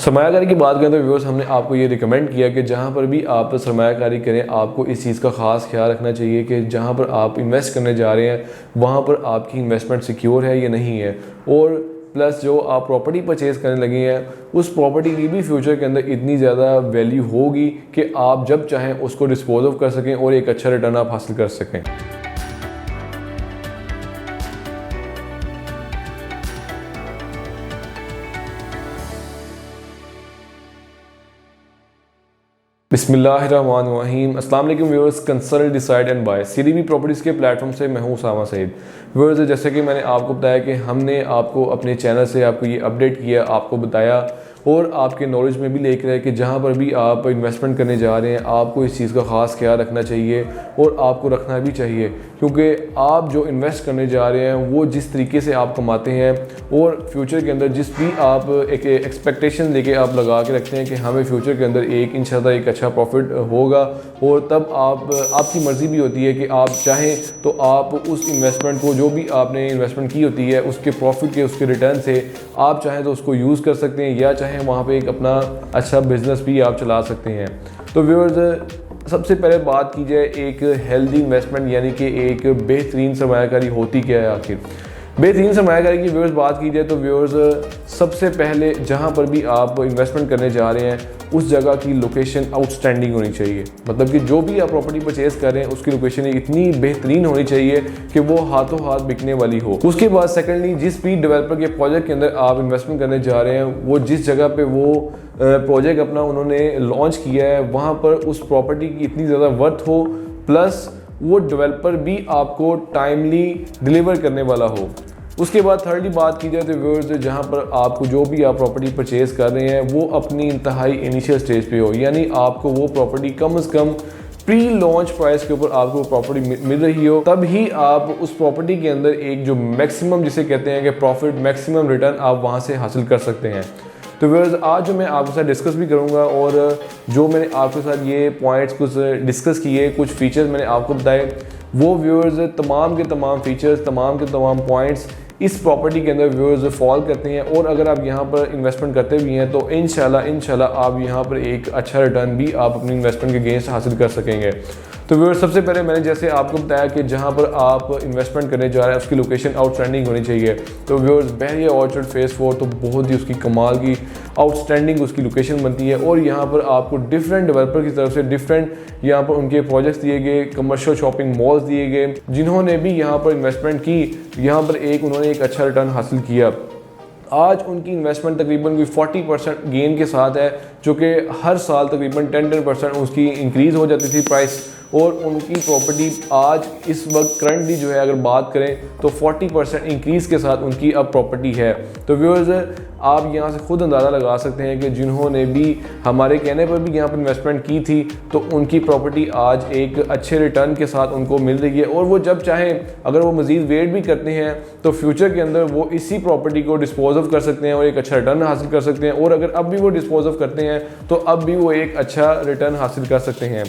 सरमायाकारी की बात करें तो व्यूअर्स हमने आपको ये रिकमेंड किया कि जहाँ पर भी आप सरमायाकारी करें आपको इस चीज़ का ख़ास ख्याल रखना चाहिए कि जहाँ पर आप इन्वेस्ट करने जा रहे हैं वहाँ पर आपकी इन्वेस्टमेंट सिक्योर है या नहीं है, और प्लस जो आप प्रॉपर्टी परचेज़ करने लगे हैं उस प्रॉपर्टी की भी फ्यूचर के अंदर इतनी ज़्यादा वैल्यू होगी कि आप जब चाहें उसको डिस्पोज ऑफ कर सकें और एक अच्छा रिटर्न आप हासिल कर सकें। बिस्मिल्लाहिर्रहमानिर्रहीम। अस्सलाम वालेकुम viewers, consult decide and buy CDB properties के प्लेटफॉर्म से मैं हूं उसामा सईद। व्यूअर्स, जैसे कि मैंने आपको बताया कि हमने आपको अपने चैनल से आपको ये अपडेट किया, आपको बताया और आपके नॉलेज में भी लेकर आए कि जहाँ पर भी आप इन्वेस्टमेंट करने जा रहे हैं आपको इस चीज़ का ख़ास ख्याल रखना चाहिए और आपको रखना भी चाहिए, क्योंकि आप जो इन्वेस्ट करने जा रहे हैं वो जिस तरीके से आप कमाते हैं और फ्यूचर के अंदर जिस भी आप एक एक्सपेक्टेशन लेके आप लगा के रखते हैं कि हमें फ्यूचर के अंदर एक इंशाल्लाह एक अच्छा प्रॉफिट होगा, और तब आपकी मर्ज़ी भी होती है कि आप चाहें तो आप उस इन्वेस्टमेंट को जो भी आपने इन्वेस्टमेंट की होती है उसके प्रॉफिट के उसके रिटर्न से आप चाहें तो उसको यूज़ कर सकते हैं, या चाहें वहाँ पे एक अपना अच्छा बिजनेस भी आप चला सकते हैं। तो व्यूअर्स, सबसे पहले बात की जाए एक हेल्दी इन्वेस्टमेंट यानी कि एक बेहतरीन सरमायाकारी होती क्या है आखिर। बेहतरीन सरमायाकारी की व्यूअर्स बात की जाए तो व्यूअर्स सबसे पहले जहाँ पर भी आप इन्वेस्टमेंट करने जा रहे हैं उस जगह की लोकेशन आउटस्टैंडिंग होनी चाहिए। मतलब कि जो भी आप प्रॉपर्टी परचेज़ कर रहे हैं उसकी लोकेशन इतनी बेहतरीन होनी चाहिए कि वो हाथों हाथ बिकने वाली हो। उसके बाद सेकेंडली, जिस भी डेवलपर के प्रोजेक्ट के अंदर आप इन्वेस्टमेंट करने जा रहे हैं वो जिस जगह पे वो प्रोजेक्ट अपना उन्होंने लॉन्च किया है वहाँ पर उस प्रॉपर्टी की इतनी ज़्यादा वर्थ हो, प्लस वो डेवलपर भी आपको टाइमली डिलीवर करने वाला हो। उसके बाद थर्डली बात की जाए तो व्यूअर्स, जहाँ पर आपको जो भी आप प्रॉपर्टी परचेज़ कर रहे हैं वो अपनी इंतहाई इनिशियल स्टेज पे हो, यानी आपको वो प्रॉपर्टी कम से कम प्री लॉन्च प्राइस के ऊपर आपको प्रॉपर्टी मिल रही हो, तब ही आप उस प्रॉपर्टी के अंदर एक जो मैक्सिमम जिसे कहते हैं कि प्रॉफिट मैक्सिमम रिटर्न आप वहाँ से हासिल कर सकते हैं। तो व्यूअर्स, आज जो मैं आपके साथ डिस्कस भी करूंगा और जो मैंने आपके साथ ये पॉइंट्स कुछ डिस्कस किए, कुछ फीचर्स मैंने आपको बताए, वो व्यूअर्स तमाम के तमाम फीचर्स, तमाम के तमाम पॉइंट्स इस प्रॉपर्टी के अंदर व्यूअर्स फॉल करते हैं, और अगर आप यहाँ पर इन्वेस्टमेंट करते भी हैं तो इंशाल्लाह आप यहाँ पर एक अच्छा रिटर्न भी आप अपनी इन्वेस्टमेंट के अगेंस्ट हासिल कर सकेंगे। तो व्यूअर्स, सबसे पहले मैंने जैसे आपको बताया कि जहाँ पर आप इन्वेस्टमेंट करने जा रहे हैं उसकी लोकेशन आउटस्टैंडिंग होनी चाहिए। तो व्यूअर्स, बहरिया ऑर्चर्ड फेज़ 4 तो बहुत ही उसकी कमाल की आउटस्टैंडिंग उसकी लोकेशन बनती है, और यहाँ पर आपको डिफरेंट डेवलपर की तरफ से डिफरेंट यहाँ पर उनके प्रोजेक्ट्स दिए गए, कमर्शियल शॉपिंग मॉल्स दिए गए, जिन्होंने भी यहाँ पर इन्वेस्टमेंट की, यहाँ पर उन्होंने एक अच्छा रिटर्न हासिल किया। आज उनकी इन्वेस्टमेंट तकरीबन कोई 40% गेन के साथ है, जो कि हर साल तकरीबन 10% उसकी इंक्रीज़ हो जाती थी प्राइस, और उनकी प्रॉपर्टी आज इस वक्त करंटली जो है अगर बात करें तो 40% इंक्रीज़ के साथ उनकी अब प्रॉपर्टी है। तो व्यूअर्स, आप यहाँ से खुद अंदाज़ा लगा सकते हैं कि जिन्होंने भी हमारे कहने पर भी यहाँ पर इन्वेस्टमेंट की थी तो उनकी प्रॉपर्टी आज एक अच्छे रिटर्न के साथ उनको मिल रही है, और वो जब चाहें अगर वो मज़ीद वेट भी करते हैं तो फ्यूचर के अंदर वो इसी प्रॉपर्टी को डिस्पोज ऑफ कर सकते हैं और एक अच्छा रिटर्न हासिल कर सकते हैं, और अगर अब भी वो डिस्पोज ऑफ करते हैं तो अब भी वो एक अच्छा रिटर्न हासिल कर सकते हैं।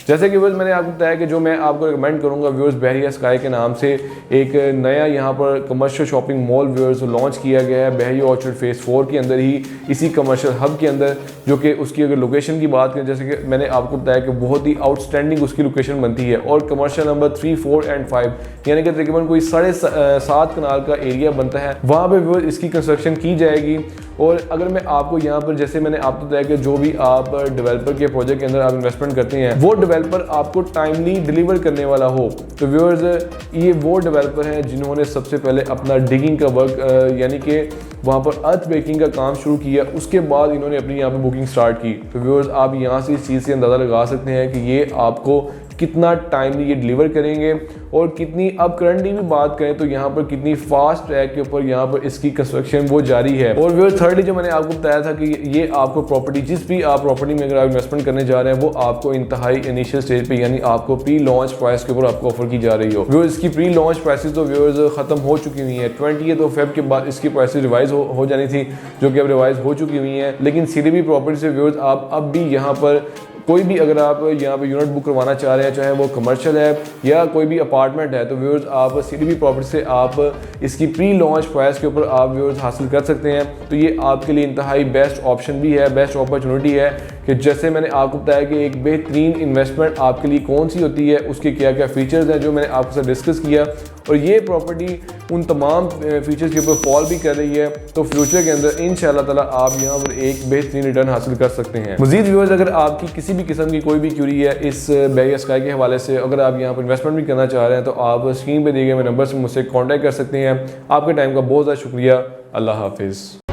जैसे कि व्यूअर्स, मैंने आपको बताया कि जो मैं आपको रिकमेंड करूंगा व्यूअर्स, बहरिया स्काई के नाम से एक नया यहाँ पर commercial shopping mall viewers launch किया गया है बहरिया ऑर्चर्ड फेज़ 4 के अंदर ही, इसी कमर्शियल हब के अंदर, जो कि उसकी अगर लोकेशन की बात करें, जैसे कि मैंने आपको बताया कि बहुत ही आउटस्टैंडिंग उसकी लोकेशन बनती है, और कमर्शियल नंबर 3, 4 एंड 5 यानी कि तकरीबन कोई 7.5 कनाल का एरिया बनता है, वहाँ पर व्यूअर्स इसकी कंस्ट्रक्शन की जाएगी। और अगर मैं आपको यहाँ पर, जैसे मैंने आपको बताया कि जो भी आप डेवलपर के प्रोजेक्ट के अंदर आप इन्वेस्टमेंट करते हैं वो डेवलपर आपको टाइमली डिलीवर करने वाला हो, तो व्यूअर्स, ये वो डेवलपर हैं जिन्होंने सबसे पहले अपना डिगिंग का वर्क यानी कि वहाँ पर अर्थ ब्रेकिंग का काम शुरू किया, उसके बाद इन्होंने अपनी यहाँ पर बुकिंग स्टार्ट की। तो व्यूअर्स, आप यहाँ से इस चीज़ से अंदाज़ा लगा सकते हैं कि ये आपको कितना टाइमली ये डिलीवर करेंगे, और कितनी, अब करंटली भी बात करें तो यहाँ पर कितनी फास्ट ट्रैक के ऊपर यहाँ पर इसकी कंस्ट्रक्शन वो जारी है। और व्यूअर्स, थर्डली जो मैंने आपको बताया था कि ये आपको प्रॉपर्टी, जिस भी आप प्रॉपर्टी में अगर आप इन्वेस्टमेंट करने जा रहे हैं वो आपको इंतहाई इनिशियल स्टेज पे यानी आपको प्री लॉन्च प्राइस के ऊपर आपको ऑफर की जा रही हो। व्यूअर्स, इसकी प्री लॉन्च प्राइसेस तो व्यूअर्स खत्म हो चुकी हुई है, 20 फेब के बाद इसकी प्राइसेस रिवाइज हो जानी थी, जो कि अब रिवाइज हो चुकी हुई हैं। लेकिन सीडीबी प्रॉपर्टी से व्यूअर्स आप अब भी यहाँ पर कोई भी अगर आप यहाँ पे यूनिट बुक करवाना चाह रहे हैं, चाहे वो कमर्शियल है या कोई भी अपार्टमेंट अपार्टमेंट है तो व्यूअर्स आप सीडीबी प्रॉपर्टी से आप इसकी प्री लॉन्च प्राइस के ऊपर आप व्यूअर्स हासिल कर सकते हैं। तो ये आपके लिए इंतहाई बेस्ट ऑप्शन भी है, बेस्ट अपॉर्चुनिटी है कि जैसे मैंने आपको बताया कि एक बेहतरीन इन्वेस्टमेंट आपके लिए कौन सी होती है, उसके क्या क्या फीचर्स हैं जो मैंने आपके साथ डिस्कस किया, और ये प्रॉपर्टी उन तमाम फीचर्स के ऊपर फॉल भी कर रही है। तो फ्यूचर के अंदर इंशाल्लाह ताला आप यहाँ पर एक बेहतरीन रिटर्न हासिल कर सकते हैं। मजीद व्यूअर्स, अगर आपकी किसी भी किस्म की कोई भी क्यूरी है इस बैरियर स्काई के हवाले से, अगर आप यहाँ पर इन्वेस्टमेंट भी करना चाह रहे हैं तो आप स्क्रीन पर दिए गए नंबर से मुझसे कॉन्टैक्ट कर सकते हैं। आपके टाइम का बहुत ज़्यादा शुक्रिया। अल्लाह हाफिज़।